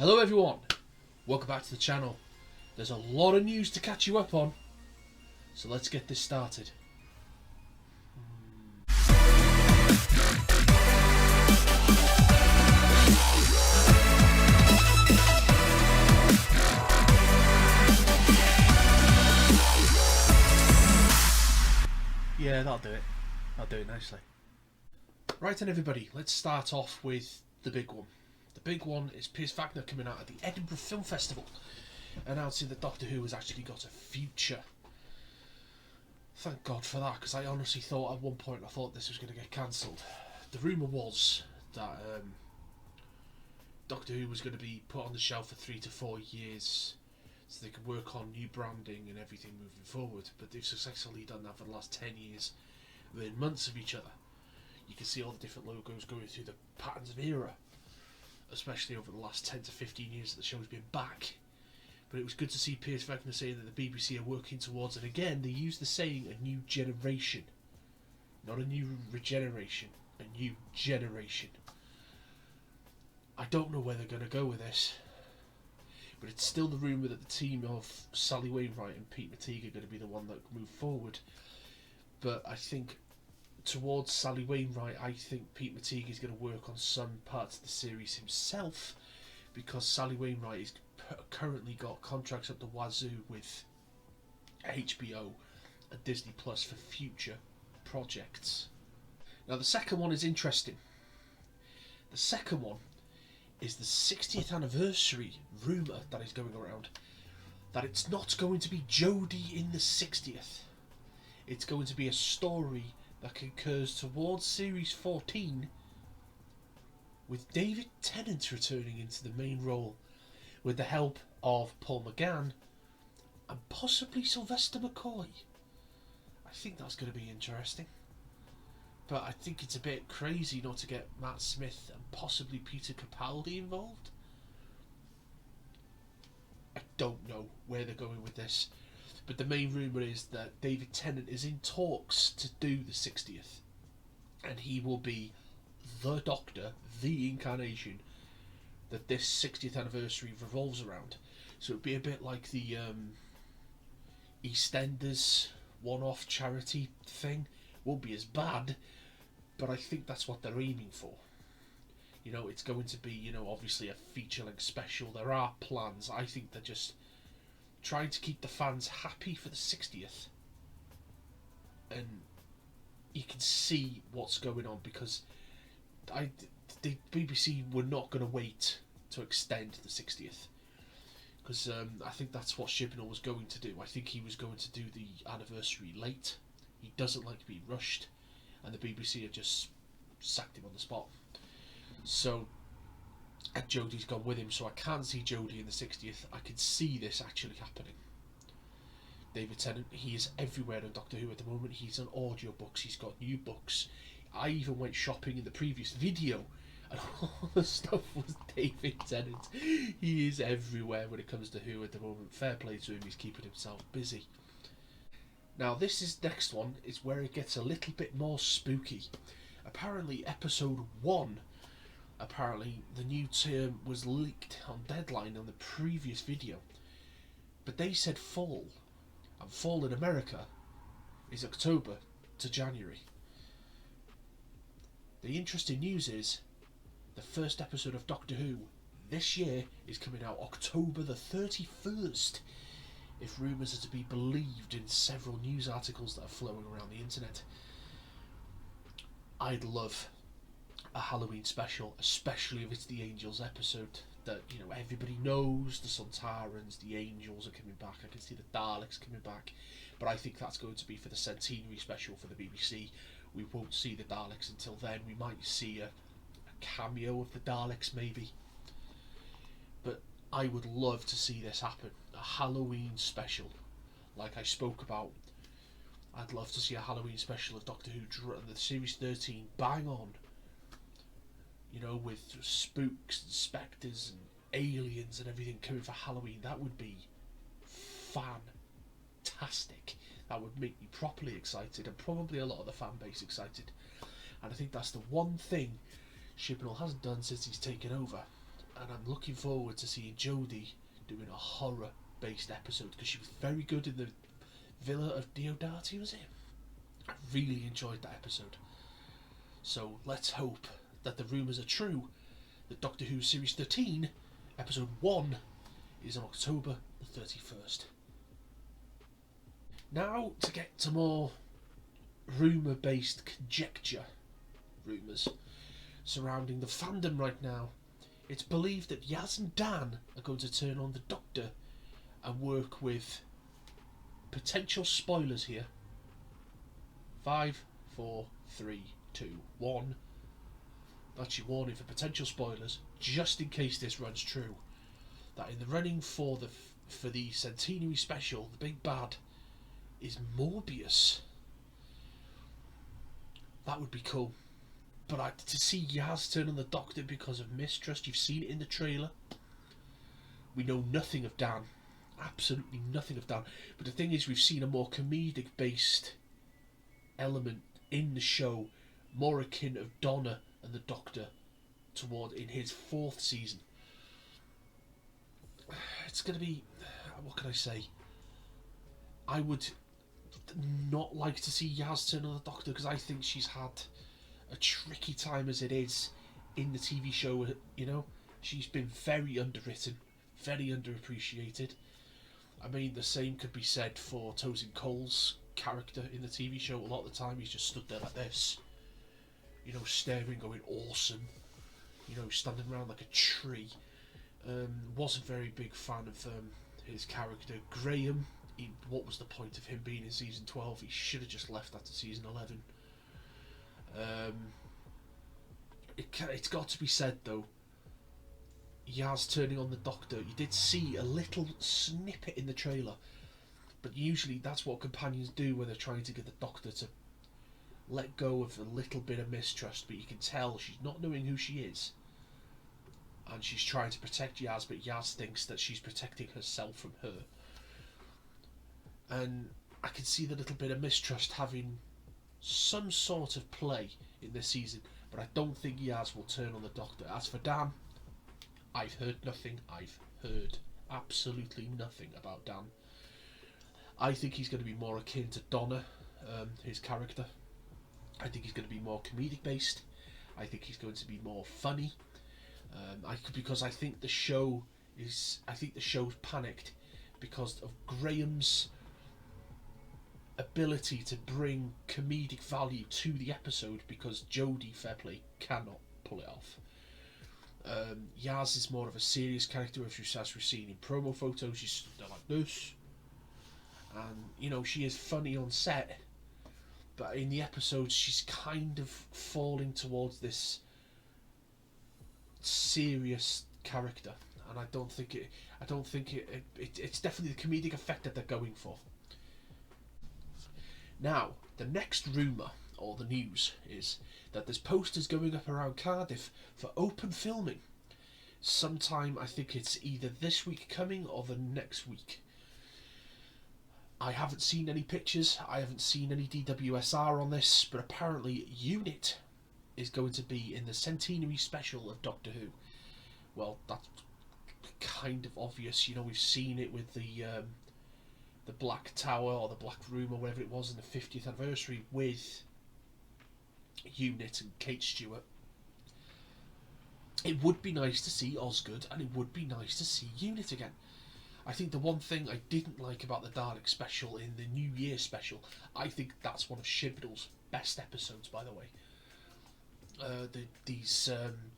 Hello everyone, welcome back to the channel. There's a lot of news to catch you up on, so let's get this started. Yeah, that'll do it. I'll do it nicely. Right then everybody, let's start off with the big one. The big one is Piers Wagner coming out at the Edinburgh Film Festival, announcing that Doctor Who has actually got a future. Thank God for that, because I honestly thought at one point this was going to get cancelled. The rumour was that Doctor Who was going to be put on the shelf for 3 to 4 years so they could work on new branding and everything moving forward, but they've successfully done that for the last 10 years within months of each other. You can see all the different logos going through the patterns of era, especially over the last 10 to 15 years that the show's been back. But it was good to see Piers Wagner saying that the BBC are working towards, and again, they use the saying, a new generation. Not a new regeneration, a new generation. I don't know where they're going to go with this, but it's still the rumour that the team of Sally Wainwright and Pete Matigue are going to be the one that move forward. But I think towards Sally Wainwright, I think Pete Matigue is going to work on some parts of the series himself, because Sally Wainwright has currently got contracts up the wazoo with HBO and Disney Plus for future projects. Now the second one is interesting. The second one is the 60th anniversary rumour that is going around, that it's not going to be Jodie in the 60th. It's going to be a story that occurs towards Series 14, with David Tennant returning into the main role, with the help of Paul McGann and possibly Sylvester McCoy. I think that's going to be interesting. But I think it's a bit crazy not to get Matt Smith and possibly Peter Capaldi involved. I don't know where they're going with this, but the main rumour is that David Tennant is in talks to do the 60th, and he will be the Doctor, the incarnation that this 60th anniversary revolves around. So it'd be a bit like the EastEnders one-off charity thing. Won't be as bad, but I think that's what they're aiming for. You know, it's going to be, obviously a feature-length special. There are plans. I think they're just trying to keep the fans happy for the 60th. And you can see what's going on, because the BBC were not going to wait to extend the 60th, because I think that's what Chibnall was going to do. I think he was going to do the anniversary late. He doesn't like to be rushed, and the BBC had just sacked him on the spot. So, and Jodie's gone with him, so I can see Jodie in the 60th. I can see this actually happening. David Tennant, he is everywhere on Doctor Who at the moment. He's on audiobooks, he's got new books. I even went shopping in the previous video, and all the stuff was David Tennant. He is everywhere when it comes to Who at the moment. Fair play to him, he's keeping himself busy. Now next one is where it gets a little bit more spooky. Apparently episode 1, the new term was leaked on Deadline on the previous video, but they said fall, and fall in America is October to January. The interesting news is the first episode of Doctor Who this year is coming out October the 31st, if rumours are to be believed in several news articles that are flowing around the internet. I'd love a Halloween special, especially if it's the Angels episode that everybody knows. The Sontarans, the Angels are coming back. I can see the Daleks coming back, but I think that's going to be for the centenary special for the BBC. We won't see the Daleks until then. We might see a cameo of the Daleks maybe, but I would love to see this happen. A Halloween special, like I spoke about. I'd love to see a Halloween special of Doctor Who, the Series 13, bang on. With spooks and spectres and aliens and everything coming for Halloween. That would be fantastic. That would make me properly excited, and probably a lot of the fan base excited. And I think that's the one thing Chibnall hasn't done since he's taken over. and I'm looking forward to seeing Jodie doing a horror-based episode, because she was very good in the Villa of Diodati, was it? I really enjoyed that episode. So let's hope that the rumours are true, that Doctor Who Series 13, Episode 1, is on October the 31st. Now to get to more rumour-based conjecture rumours surrounding the fandom right now. It's believed that Yaz and Dan are going to turn on the Doctor and work with, potential spoilers here, 5, 4, 3, 2, 1. That's your warning for potential spoilers, just in case this runs true. That in the running for the centenary special, the big bad is Morbius. That would be cool. But to see Yaz turn on the Doctor because of mistrust, you've seen it in the trailer. We know nothing of Dan. Absolutely nothing of Dan. But the thing is, we've seen a more comedic based element in the show, more akin of Donna and the Doctor in his 4th season. It's going to be, what can I say? I would not like to see Yaz turn on the Doctor, because I think she's had a tricky time as it is in the TV show. You know, she's been very underwritten, very underappreciated. I mean, the same could be said for Tosin Cole's character in the TV show. A lot of the time he's just stood there like this, you know, staring, going awesome, you know, standing around like a tree. Wasn't very big fan of his character. Graham, what was the point of him being in season 12? He should have just left after season 11. It's got to be said though, Yaz turning on the Doctor, you did see a little snippet in the trailer, but usually that's what companions do when they're trying to get the Doctor to let go of a little bit of mistrust. But you can tell she's not knowing who she is, and she's trying to protect Yaz, but Yaz thinks that she's protecting herself from her. And I can see the little bit of mistrust having some sort of play in this season, but I don't think Yaz will turn on the Doctor. As for Dan, I've heard nothing. I've heard absolutely nothing about Dan. I think he's going to be more akin to Donna, his character. I think he's going to be more comedic based. I think he's going to be more funny. Because I think the show's panicked because of Graham's ability to bring comedic value to the episode, because Jodie, fair play, cannot pull it off. Yaz is more of a serious character, as we've seen in promo photos. She's stood there like this, and you know, she is funny on set, but in the episodes she's kind of falling towards this serious character, and I don't think it's definitely the comedic effect that they're going for. Now, the next rumour, or the news, is that there's posters going up around Cardiff for open filming. Sometime, I think it's either this week coming or the next week. I haven't seen any pictures, I haven't seen any DWSR on this, but apparently Unit is going to be in the centenary special of Doctor Who. Well, that's kind of obvious, you know, we've seen it with the Black Tower, or the Black Room, or whatever it was, in the 50th anniversary with Unit and Kate Stewart. It would be nice to see Osgood, and it would be nice to see Unit again. I think the one thing I didn't like about the Dalek special in the New Year special, I think that's one of Chibnall's best episodes, by the way. These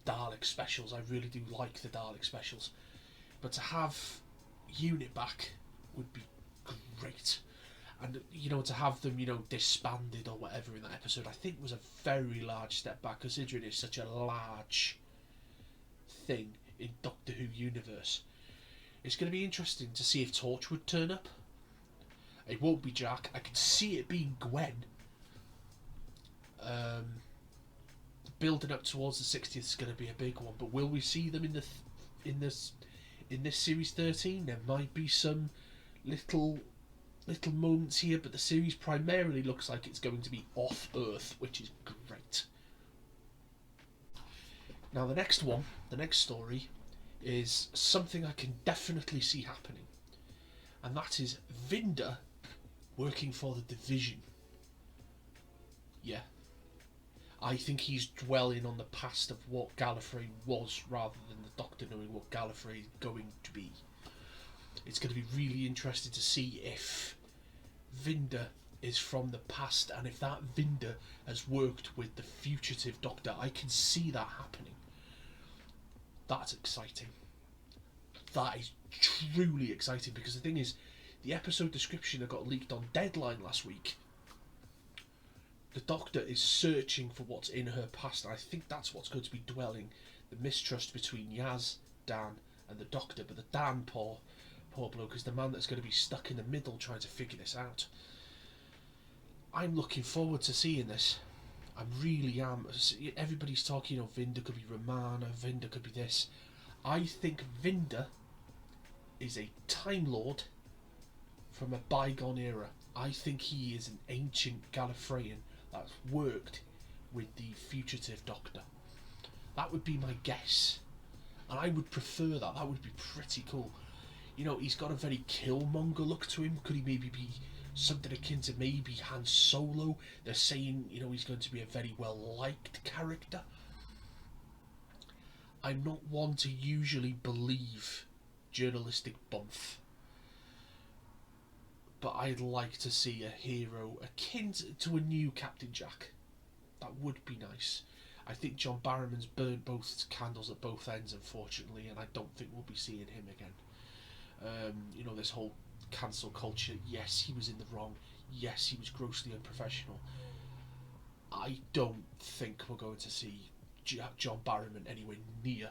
Dalek specials, I really do like the Dalek specials, but to have Unit back would be great. And you know, to have them, you know, disbanded or whatever in that episode, I think was a very large step back, considering it's such a large thing in Doctor Who universe. It's going to be interesting to see if Torch would turn up. It won't be Jack. I can see it being Gwen. Building up towards the 60th is going to be a big one, but will we see them in this series 13? There might be some little moments here, but the series primarily looks like it's going to be off Earth, which is great. Now the next story is something I can definitely see happening, and that is Vinder working for the Division. Yeah. I think he's dwelling on the past of what Gallifrey was rather than the Doctor knowing what Gallifrey is going to be. It's going to be really interesting to see if Vinder is from the past, and if that Vinder has worked with the fugitive Doctor. I can see that happening. That's exciting. That is truly exciting, because the thing is, the episode description that got leaked on Deadline last week, the Doctor is searching for what's in her past, and I think that's what's going to be dwelling, the mistrust between Yaz, Dan and the Doctor. But the Dan, poor bloke, is the man that's going to be stuck in the middle trying to figure this out. I'm looking forward to seeing this. I really am. Everybody's talking, Vinder could be Romana, Vinder could be this. I think Vinder is a Time Lord from a bygone era. I think he is an ancient Gallifreyan that's worked with the fugitive Doctor. That would be my guess. And I would prefer that. That would be pretty cool. He's got a very Killmonger look to him. Could he maybe be something akin to maybe Han Solo? They're saying, he's going to be a very well-liked character. I'm not one to usually believe journalistic bumf, but I'd like to see a hero akin to a new Captain Jack. That would be nice. I think John Barrowman's burnt both candles at both ends, unfortunately, and I don't think we'll be seeing him again. This whole cancel culture, yes, he was in the wrong, yes, he was grossly unprofessional. I don't think we're going to see John Barrowman anywhere near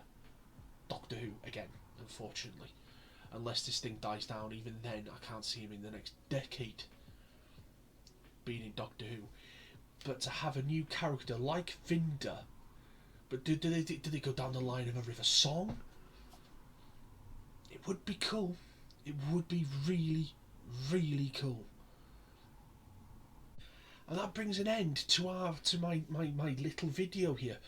Doctor Who again, unfortunately. Unless this thing dies down, even then I can't see him in the next decade being in Doctor Who. But to have a new character like Vinder, but do they go down the line of a River Song? It would be cool. It would be really, really cool. And that brings an end to my little video here.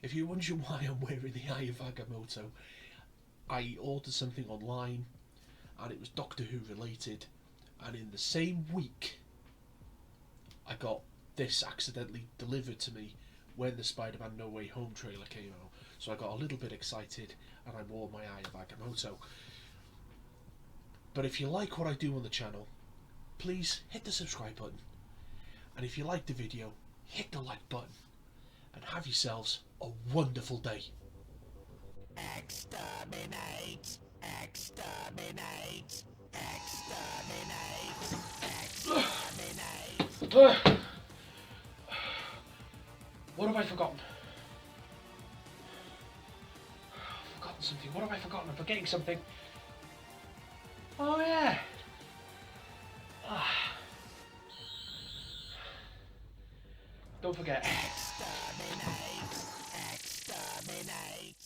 If you're wondering why I'm wearing the Eye of Agamotto, I ordered something online and it was Doctor Who related, and in the same week I got this accidentally delivered to me when the Spider-Man No Way Home trailer came out. So I got a little bit excited and I wore my Eye of Agamotto. But if you like what I do on the channel, please hit the subscribe button. And if you like the video, hit the like button. And have yourselves a wonderful day. Exterminate! Exterminate! Exterminate! Exterminate! What have I forgotten? I've forgotten something. What have I forgotten? I'm forgetting something. Oh yeah. Don't forget. Exterminate. Exterminate.